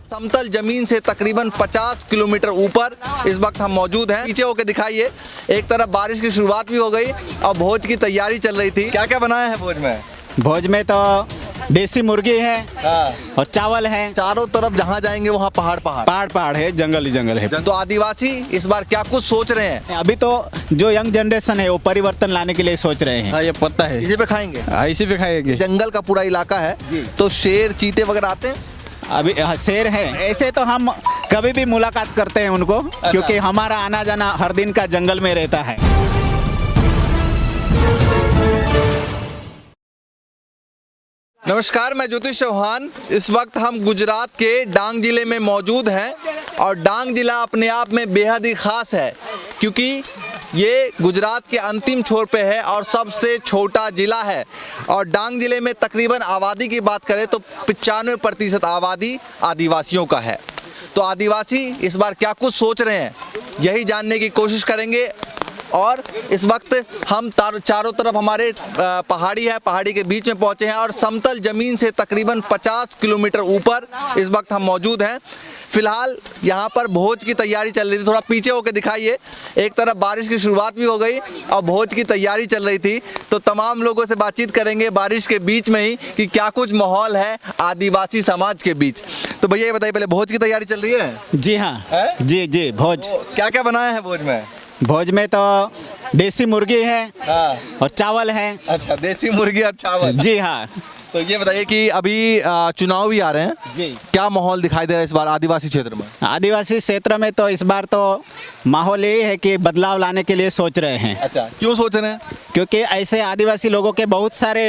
समतल जमीन से तकरीबन 50 किलोमीटर ऊपर इस वक्त हम मौजूद हैं। पीछे होकर दिखाइए, एक तरफ बारिश की शुरुआत भी हो गई और भोज की तैयारी चल रही थी। क्या क्या बनाया है भोज में? भोज में तो देसी मुर्गी है और चावल है। चारों तरफ जहाँ जाएंगे वहाँ पहाड़ पहाड़ है, जंगल ही जंगल है। तो आदिवासी इस बार क्या कुछ सोच रहे हैं? अभी तो जो यंग जनरेशन है वो परिवर्तन लाने के लिए सोच रहे हैं। हाँ, ये पता है। इसी पे खाएंगे? हाँ, इसी पे खाएंगे। जंगल का पूरा इलाका है तो शेर चीते वगैरह आते हैं? अभी शेर है। ऐसे तो हम कभी भी मुलाकात करते हैं उनको, क्योंकि हमारा आना जाना हर दिन का जंगल में रहता है। नमस्कार, मैं ज्योतिष चौहान। इस वक्त हम गुजरात के डांग जिले में मौजूद हैं और डांग जिला अपने आप में बेहद ही ख़ास है, क्योंकि ये गुजरात के अंतिम छोर पे है और सबसे छोटा ज़िला है। और डांग जिले में तकरीबन आबादी की बात करें तो 95% आबादी आदिवासियों का है। तो आदिवासी इस बार क्या कुछ सोच रहे हैं, यही जानने की कोशिश करेंगे। और इस वक्त हम चारों तरफ हमारे पहाड़ी है, पहाड़ी के बीच में पहुंचे हैं और समतल ज़मीन से तकरीबन 50 किलोमीटर ऊपर इस वक्त हम मौजूद हैं। फिलहाल यहाँ पर भोज की तैयारी चल रही थी। थोड़ा पीछे होकर दिखाइए, एक तरफ बारिश की शुरुआत भी हो गई और भोज की तैयारी चल रही थी। तो तमाम लोगों से बातचीत करेंगे बारिश के बीच में ही कि क्या कुछ माहौल है आदिवासी समाज के बीच। तो भैया ये बताइए, पहले भोज की तैयारी चल रही है? जी हाँ, जी भोज। क्या क्या बनाया है भोज में? भोज में तो देसी मुर्गी है और चावल है। अच्छा, देसी मुर्गी और चावल। जी हाँ। तो ये बताइए कि अभी चुनाव भी आ रहे हैं जी, क्या माहौल दिखाई दे रहा है इस बार आदिवासी क्षेत्र में? आदिवासी क्षेत्र में तो इस बार तो माहौल ये है कि बदलाव लाने के लिए सोच रहे हैं। अच्छा, क्यों सोच रहे हैं? क्योंकि ऐसे आदिवासी लोगों के बहुत सारे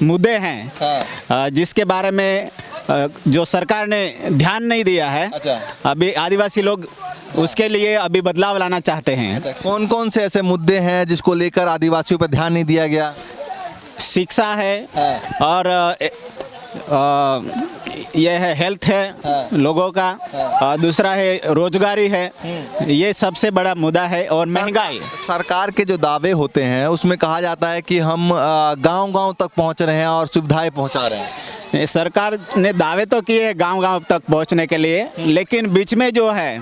मुद्दे हैं जिसके बारे में जो सरकार ने ध्यान नहीं दिया है। अच्छा। अभी आदिवासी लोग उसके लिए अभी बदलाव लाना चाहते हैं। अच्छा, कौन कौन से ऐसे मुद्दे हैं जिसको लेकर आदिवासियों पर ध्यान नहीं दिया गया? शिक्षा है और यह है हेल्थ है लोगों का, और दूसरा है रोजगारी है। ये सबसे बड़ा मुद्दा है। और महंगाई। सरकार के जो दावे होते हैं उसमें कहा जाता है कि हम गांव-गांव तक पहुंच रहे हैं और सुविधाएं पहुंचा रहे हैं। सरकार ने दावे तो किए गांव-गांव तक पहुंचने के लिए, लेकिन बीच में जो है,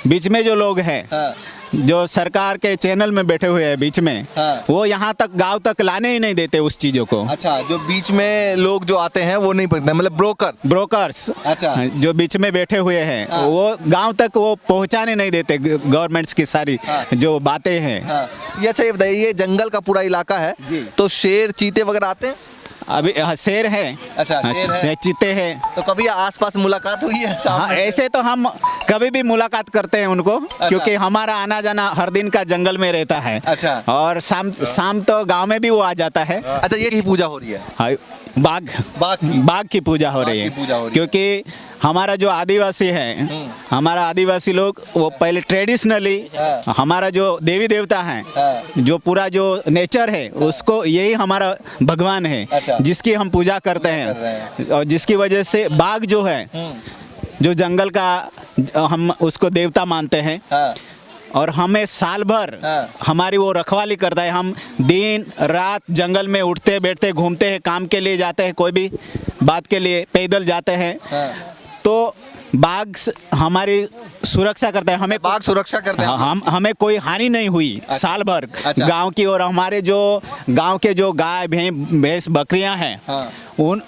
बीच में जो लोग हैं, जो सरकार के चैनल में बैठे हुए हैं बीच में, वो यहाँ तक गांव तक लाने ही नहीं देते उस चीज़ों को। अच्छा, जो बीच में लोग जो आते हैं वो नहीं पहुंचते, मतलब ब्रोकर्स। अच्छा, जो बीच में बैठे हुए हैं वो गांव तक वो पहुँचाने नहीं देते गवर्नमेंट्स की सारी जो बातें हैं। ये अच्छा, ये बताइए, ये जंगल का पूरा इलाका है तो शेर चीते वगैरह आते हैं? अभी शेर है। अच्छा, शेर है। चीते हैं। तो कभी आसपास मुलाकात हुई है? हाँ, ऐसे तो हम कभी भी मुलाकात करते हैं उनको, क्योंकि हमारा आना जाना हर दिन का जंगल में रहता है। अच्छा। और शाम तो गांव में भी वो आ जाता है। अच्छा, ये की पूजा हो रही है? हाँ, बाघ की पूजा हो रही है, क्योंकि हमारा जो आदिवासी है, हमारा आदिवासी लोग वो पहले ट्रेडिशनली हमारा जो देवी देवता हैं, जो पूरा जो नेचर है उसको, यही हमारा भगवान है। अच्छा। जिसकी हम पूजा करते हैं और जिसकी वजह से बाघ जो है, जो जंगल का, हम उसको देवता मानते हैं। और हमें साल भर हमारी वो रखवाली करता है। हम दिन रात जंगल में उठते बैठते घूमते हैं, काम के लिए जाते हैं, कोई भी बात के लिए पैदल जाते हैं। तो बाघ हमारी सुरक्षा करता है। हमें बाघ सुरक्षा करते हैं। हमें कोई हानि नहीं हुई साल भर। अच्छा। गांव की, और हमारे जो गांव के जो गाय भैंस बकरियां हैं,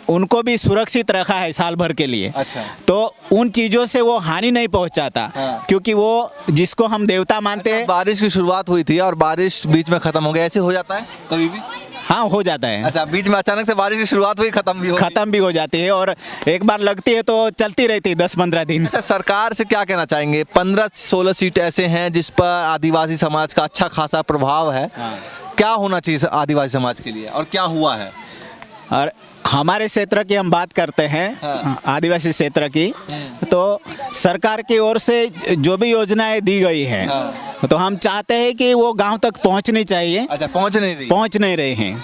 उनको भी सुरक्षित रखा है साल भर के लिए। अच्छा। तो उन चीज़ों से वो हानि नहीं पहुंचाता, क्योंकि वो जिसको हम देवता मानते हैं। बारिश की शुरुआत हुई थी और बारिश बीच में खत्म हो गया, ऐसे हो जाता है कभी भी? हाँ, हो जाता है। अच्छा, बीच में अचानक से बारिश की शुरुआत हुई, खत्म भी हो जाती है, और एक बार लगती है तो चलती रहती है 10-15 दिन। अच्छा, सरकार से क्या कहना चाहेंगे? 15-16 सीट ऐसे हैं जिस पर आदिवासी समाज का अच्छा खासा प्रभाव है। क्या होना चाहिए आदिवासी समाज के लिए और क्या हुआ है? और हमारे क्षेत्र की हम बात करते हैं, आदिवासी क्षेत्र की, तो सरकार की ओर से जो भी योजनाएं दी गई है, तो हम चाहते हैं कि वो गांव तक पहुंचनी चाहिए। अच्छा, पहुंच नहीं रही हैं।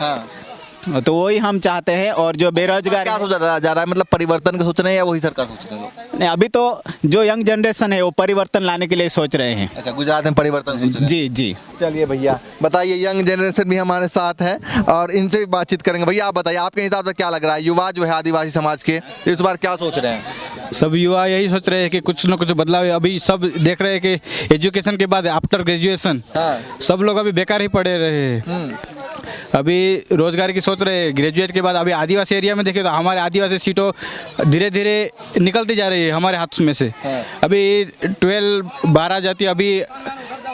तो वही हम चाहते हैं। और जो बेरोजगार क्या सोचा जा रहा है, मतलब परिवर्तन का सोच रहे हैं या वही सरकार सोच रहे हैं लोग? नहीं, अभी तो जो यंग जनरेशन है वो परिवर्तन लाने के लिए सोच रहे हैं। अच्छा, गुजरात में परिवर्तन सोच रहे हैं। जी जी। चलिए भैया बताइए, यंग जनरेशन भी हमारे साथ है और इनसे भी बातचीत करेंगे। भैया आप बताइए, आपके हिसाब से क्या लग रहा है, युवा जो है आदिवासी समाज के इस बार क्या सोच रहे हैं? सब युवा यही सोच रहे हैं कि कुछ ना कुछ बदलाव है। अभी सब देख रहे हैं कि एजुकेशन के बाद आफ्टर ग्रेजुएशन सब लोग अभी बेकार ही पड़े रहे हैं। अभी रोजगार की सोच रहे हैं ग्रेजुएट के बाद। अभी आदिवासी एरिया में देखें तो हमारे आदिवासी सीटों धीरे धीरे निकलती जा रही है हमारे हाथ में से। अभी 12 जाति अभी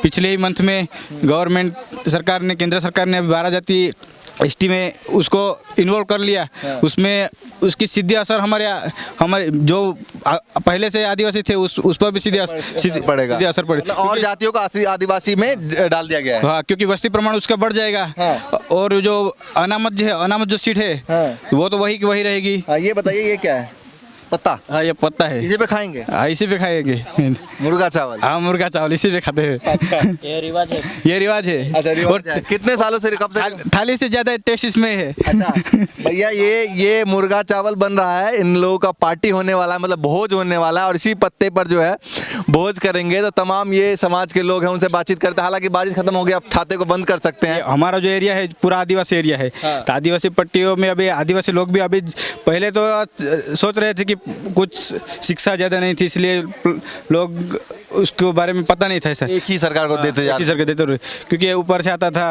पिछले ही मंथ में गवर्नमेंट सरकार ने, केंद्र सरकार ने अभी 12 जाति एसटी में उसको इन्वॉल्व कर लिया। उसमें उसकी सीधी असर हमारे जो पहले से आदिवासी थे उस पर भी सीधे असर पड़ेगा। और जातियों को आदिवासी में डाल दिया गया है। हाँ, क्योंकि वस्ती प्रमाण उसका बढ़ जाएगा। और जो अनामत जो सीट है वो तो वही रहेगी। ये बताइए, ये क्या है? पत्ता? हाँ, ये पत्ता है। इसी पे खाएंगे? हाँ, इसी पे खाएंगे। मुर्गा चावल? हाँ, मुर्गा चावल इसी पे खाते हैं। अच्छा, ये रिवाज है। अच्छा, रिवाज है। कितने सालों से, कब से? थाली से ज्यादा टेस्ट इसमें है। अच्छा भैया, ये मुर्गा चावल बन रहा है, इन लोगों का पार्टी होने वाला है, मतलब भोज होने वाला है और इसी पत्ते पर जो है भोज करेंगे। तो तमाम ये समाज के लोग हैं, उनसे बातचीत करते हैं। हालांकि बारिश खत्म हो गई, अब छाते को बंद कर सकते हैं। हमारा जो एरिया है पूरा आदिवासी एरिया है। तो आदिवासी पट्टियों में अभी आदिवासी लोग भी अभी पहले तो सोच रहे थे कि कुछ शिक्षा ज़्यादा नहीं थी, इसलिए लोग उसके बारे में पता नहीं था। ऐसा एक ही सरकार को देते जा रहे रहे, क्योंकि ऊपर से आता था,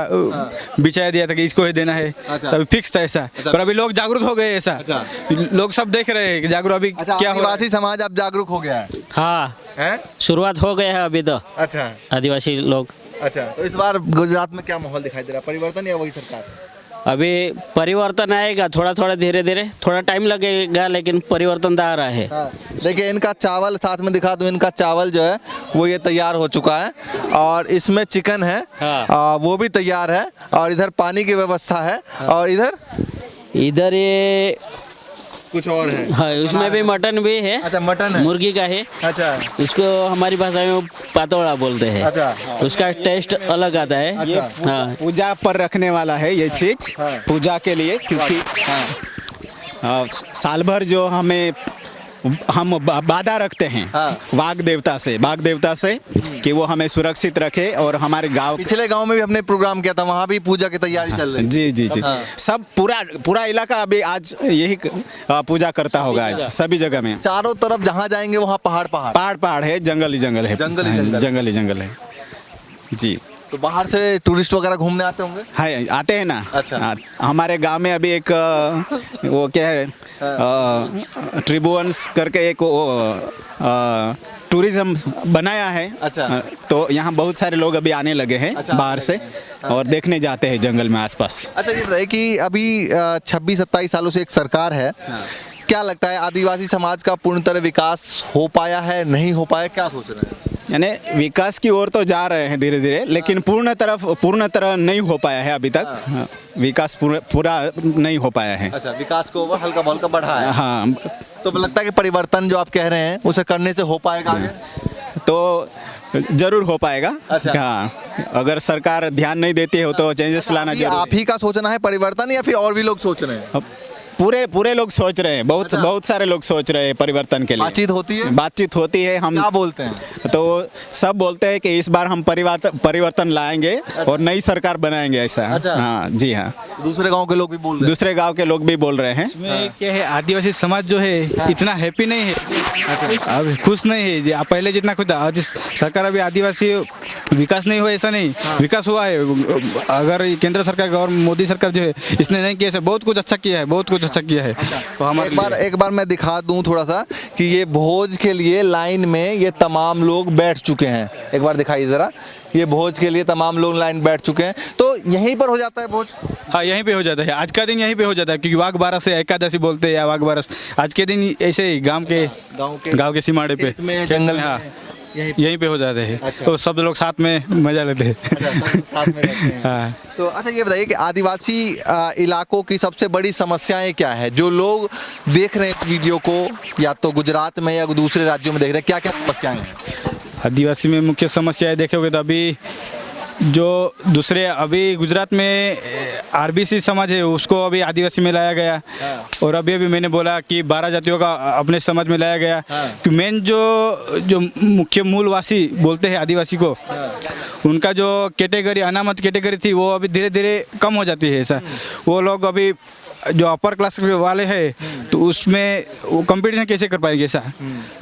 बिछाया दिया था कि इसको ही देना है। अच्छा। तभी फिक्स था ऐसा। पर अभी लोग जागरूक हो गए। ऐसा अच्छा। लोग सब देख रहे हैं कि जागरूक अभी अच्छा, क्या हो रहा है। आदिवासी समाज अब जागरूक हो गया है? हाँ, हैं? शुरुआत हो गया है अभी तो अच्छा आदिवासी लोग। अच्छा, तो इस बार गुजरात में क्या माहौल दिखाई दे रहा है, परिवर्तन या वही सरकार? अभी परिवर्तन आएगा, थोड़ा धीरे धीरे, थोड़ा टाइम लगेगा, लेकिन परिवर्तन तो आ रहा है। हाँ। देखिए, इनका चावल साथ में दिखा दूं। इनका चावल जो है वो ये तैयार हो चुका है और इसमें चिकन है। हाँ। वो भी तैयार है और इधर पानी की व्यवस्था है। हाँ। और इधर ये कुछ और है। हाँ, उसमें भी मटन भी है। अच्छा, मटन है, मुर्गी का है। अच्छा, इसको हमारी भाषा में पातोड़ा बोलते हैं। अच्छा, उसका टेस्ट अलग आता है। अच्छा। हाँ, पूजा पर रखने वाला है ये चीज। हाँ। पूजा के लिए, क्योंकि साल भर जो हम वादा रखते हैं हाँ। बाघ देवता से कि वो हमें सुरक्षित रखे। और हमारे गांव, पिछले गांव में भी हमने प्रोग्राम किया था, वहाँ भी पूजा की तैयारी चल रही है। जी जी जी, हाँ। सब पूरा इलाका अभी आज यही पूजा करता होगा। आज सभी जगह में चारों तरफ जहाँ जाएंगे वहाँ पहाड़ है, जंगल ही जंगल है। जंगल ही जंगल है जी। तो बाहर से टूरिस्ट वगैरह घूमने आते होंगे? हाँ, आते हैं ना। अच्छा। हमारे गांव में अभी एक वो क्या है, ट्रिब्यून्स करके एक टूरिज्म बनाया है। अच्छा। तो यहाँ बहुत सारे लोग अभी आने लगे हैं। अच्छा, बाहर से और देखने जाते हैं जंगल में आसपास। अच्छा, ये बताइए कि अभी 26-27 सालों से एक सरकार है। क्या लगता है, आदिवासी समाज का पूर्ण तरह विकास हो पाया है, नहीं हो पाया, क्या सोच रहे हैं? यानी विकास की ओर तो जा रहे हैं धीरे धीरे, लेकिन पूर्ण तरह नहीं हो पाया है अभी तक। हाँ, विकास पूरा नहीं हो पाया है। अच्छा, विकास को हल्का बहुत बढ़ा है। हाँ, तो लगता है कि परिवर्तन जो आप कह रहे हैं उसे करने से हो पाएगा आगे? तो जरूर हो पाएगा। अच्छा। हाँ, अगर सरकार ध्यान नहीं देती है तो चेंजेस लाना जरूरी है। आप ही का सोचना है परिवर्तन या फिर और भी लोग सोच रहे हैं? पूरे लोग सोच रहे हैं। बहुत सारे लोग सोच रहे हैं परिवर्तन के लिए। बातचीत होती है। हम क्या बोलते हैं? तो सब बोलते हैं कि इस बार हम परिवर्तन लाएंगे और नई सरकार बनाएंगे, ऐसा। अच्छा। हाँ जी हाँ। दूसरे गांव के लोग भी बोल रहे हैं? दूसरे गांव के लोग भी बोल रहे हैं। क्या है, आदिवासी समाज जो है इतना हैप्पी नहीं है, अब खुश नहीं है पहले जितना खुश था। आज सरकार अभी आदिवासी विकास नहीं हुआ ऐसा नहीं, विकास हुआ है। अगर केंद्र सरकार और मोदी सरकार जो है इसने नहीं किया, बहुत कुछ अच्छा किया है, बहुत कुछ अच्छा किया है। तो हमारे एक बार मैं दिखा दूं थोड़ा सा कि ये भोज के लिए लाइन में ये तमाम लोग बैठ चुके हैं। एक बार दिखाइए जरा, ये भोज के लिए तमाम लोग लाइन बैठ चुके हैं। तो यहीं पर हो जाता है भोज? हाँ, यहीं पे हो जाता है। आज का दिन यहीं पे हो जाता है, क्योंकि वाघ बारस से एकादशी बोलते हैं या वाघ बारस आज के दिन ऐसे ही गांव के सीमाड़े पे जंगल में हाँ, यहीं पे हो जाते हैं। अच्छा। तो सब लोग साथ में मजा लेते हैं। अच्छा, सब साथ में रहते हैं। हाँ। तो अच्छा, ये बताइए कि आदिवासी इलाकों की सबसे बड़ी समस्याएं क्या है? जो लोग देख रहे हैं इस वीडियो को, या तो गुजरात में या दूसरे राज्यों में देख रहे हैं, क्या क्या समस्याएं हैं? आदिवासी में मुख्य समस्याएं देखोगे तो अभी जो दूसरे अभी गुजरात में आरबीसी समाज है उसको अभी आदिवासी में लाया गया और अभी अभी मैंने बोला कि 12 जातियों का अपने समाज में लाया गया कि मेन जो मुख्य मूलवासी बोलते हैं आदिवासी को उनका जो कैटेगरी अनामत कैटेगरी थी वो अभी धीरे धीरे कम हो जाती है ऐसा वो लोग अभी जो अपर क्लास वाले हैं तो उसमें वो कंपटीशन कैसे कर पाएंगे ऐसा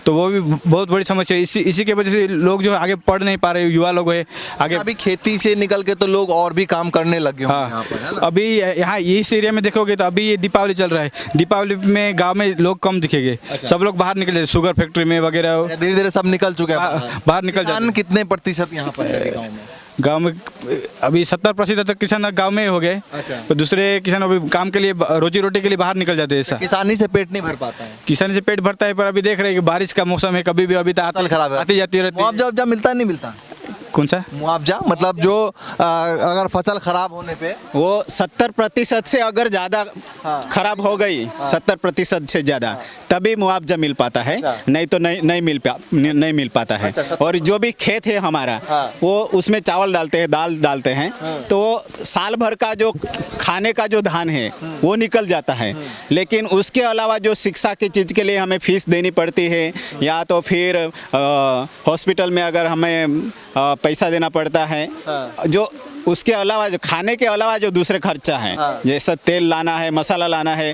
तो वो भी बहुत बड़ी समस्या है इसी के वजह से लोग जो आगे पढ़ नहीं पा रहे युवा लोग हैं आगे अभी खेती से निकल के तो लोग और भी काम करने लगे होंगे यहाँ पर, है ना? अभी यहाँ इस एरिया में देखोगे तो अभी ये दीपावली चल रहा है दीपावली में गांव में लोग कम दिखेंगे सब लोग बाहर निकल जाते शुगर फैक्ट्री में वगैरह धीरे धीरे सब निकल चुके हैं बाहर निकल किसान जाते कितने प्रतिशत यहाँ पर है गाँव में? गांव में अभी 70% तक किसान गांव में ही हो गए अच्छा। तो दूसरे किसान अभी काम के लिए रोजी रोटी के लिए बाहर निकल जाते हैं ऐसा किसानी से पेट नहीं भर पाता है, किसान से पेट भरता है पर अभी देख रहे हैं कि बारिश का मौसम है कभी भी अभी तो फसल खराब है, आती जाती रहती है मुआवजा मिलता नहीं मिलता? कौन सा मुआवजा मतलब जो अगर फसल खराब होने पे वो 70% से अगर ज़्यादा खराब हो गई 70% से ज़्यादा तभी मुआवजा मिल पाता है नहीं तो नहीं मिल पाता है और जो भी खेत है हमारा वो उसमें चावल डालते हैं दाल डालते हैं तो साल भर का जो खाने का जो धान है वो निकल जाता है लेकिन उसके अलावा जो शिक्षा की चीज़ के लिए हमें फीस देनी पड़ती है या तो फिर हॉस्पिटल में अगर हमें पैसा देना पड़ता है जो उसके अलावा जो खाने के अलावा जो दूसरे खर्चा है जैसे तेल लाना है मसाला लाना है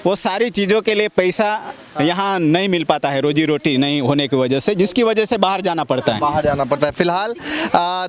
वो सारी चीज़ों के लिए पैसा यहाँ नहीं मिल पाता है रोजी रोटी नहीं होने की वजह से जिसकी वजह से बाहर जाना पड़ता है। फिलहाल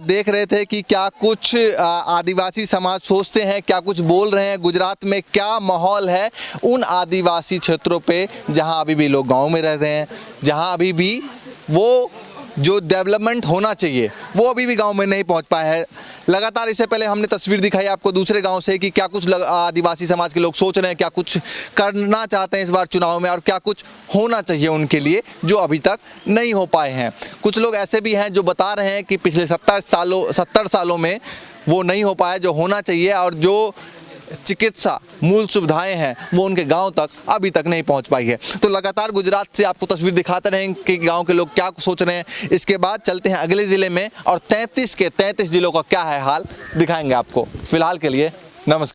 देख रहे थे कि क्या कुछ आदिवासी समाज सोचते हैं क्या कुछ बोल रहे हैं गुजरात में क्या माहौल है उन आदिवासी क्षेत्रों पे जहाँ अभी भी लोग गाँव में रहते हैं जहाँ अभी भी वो जो डेवलपमेंट होना चाहिए वो अभी भी गांव में नहीं पहुंच पाया है। लगातार इससे पहले हमने तस्वीर दिखाई आपको दूसरे गांव से कि क्या कुछ आदिवासी समाज के लोग सोच रहे हैं क्या कुछ करना चाहते हैं इस बार चुनाव में और क्या कुछ होना चाहिए उनके लिए जो अभी तक नहीं हो पाए हैं। कुछ लोग ऐसे भी हैं जो बता रहे हैं कि पिछले 70 सालों में वो नहीं हो पाया जो होना चाहिए और जो चिकित्सा मूल सुविधाएं हैं वो उनके गांव तक अभी तक नहीं पहुंच पाई है। तो लगातार गुजरात से आपको तस्वीर दिखाते रहेंगे कि गांव के लोग क्या सोच रहे हैं। इसके बाद चलते हैं अगले ज़िले में और 33 के 33 जिलों का क्या है हाल दिखाएंगे आपको। फिलहाल के लिए नमस्कार।